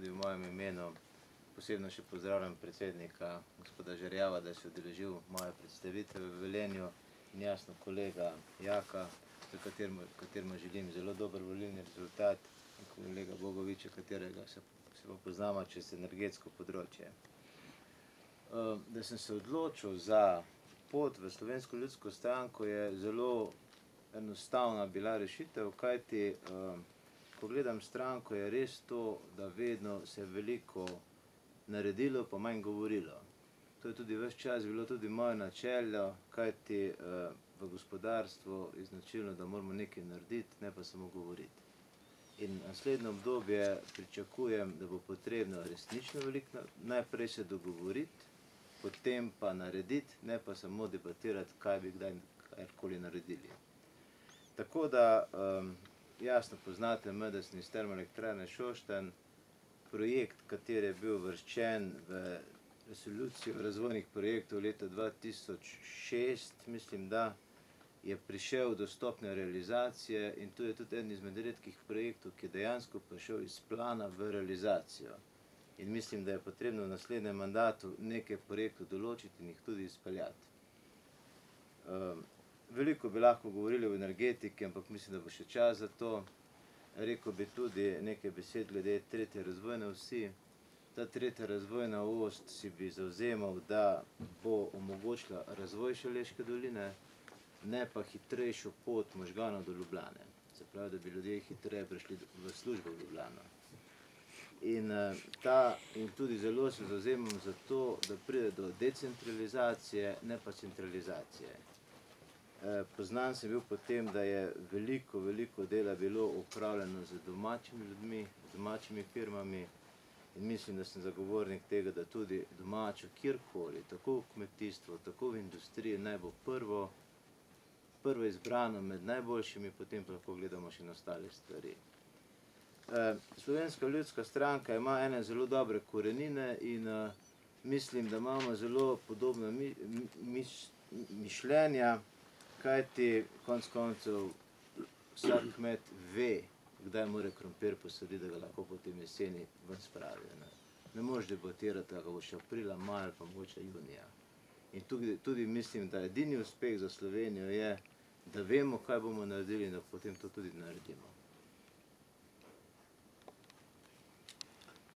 tudi v mojem imenu posebno še pozdravljam predsednika gospoda Žerjava, da se je udeležil moje predstavitve v Velenju in jasno kolega Jaka, kateremu želim zelo dober volilni rezultat, in kolega Bogoviča, katerega se pa poznamo čez energetsko področje. Da sem se odločil za pot v Slovensko ljudsko stranko, je zelo enostavna bila rešitev, kajti ko gledam stranko, je res to, da vedno se je veliko naredilo, pa manj govorilo. To je tudi ves čas bilo tudi moje načelo, kajti v gospodarstvu je značilno, da moramo nekaj narediti, ne pa samo govoriti. In naslednje obdobje pričakujem, da bo potrebno resnično veliko najprej se dogovoriti, potem pa narediti, ne pa samo debatirati, kaj bi kdaj karkoli naredili. Tako da jasno poznate me, da sem iz Termoelektrarne Šoštanj, projekt, kateri je bil uvrščen v resolucijo razvojnih projektov leta 2006, mislim, da je prišel do stopnje realizacije in to je tudi eden izmed redkih projektov, ki je dejansko prišel iz plana v realizacijo. In mislim, da je potrebno v naslednjem mandatu nekaj projektov določiti in jih tudi izpeljati. Veliko bi lahko govorili o energetiki, ampak mislim, da bo še čas za to. Rekel bi tudi nekaj besed glede tretje razvojne osi. Ta tretja razvojna os si bi zavzemal, da bo omogočila razvoj Šaleške doline, ne pa hitrejšo pot možganov do Ljubljane. Se pravi, da bi ljudje hitreje prišli v službo v Ljubljano. In tudi zelo se zavzemam za to, da pride do decentralizacije, ne pa centralizacije. Poznan sem bil po tem, da je veliko dela bilo opravljeno z domačimi ljudmi, z domačimi firmami in mislim, da sem zagovornik tega, da tudi domačo kjerkoli, tako v kmetijstvu, tako v industriji, naj bo prvo izbrano med najboljšimi, potem pa lahko gledamo še na ostale stvari. Slovenska ljudska stranka ima ene zelo dobre korenine in mislim, da imamo zelo podobna mišljenja, kajti konec koncev vsak kmet ve, kdaj mora krompir posaditi, da ga lahko potem jeseni ven spravi. Ne moreš debatirati, da ga boš aprila, maja ali pa mogoče junija. In tudi mislim, da edini uspeh za Slovenijo je, da vemo, kaj bomo naredili in da potem to tudi naredimo.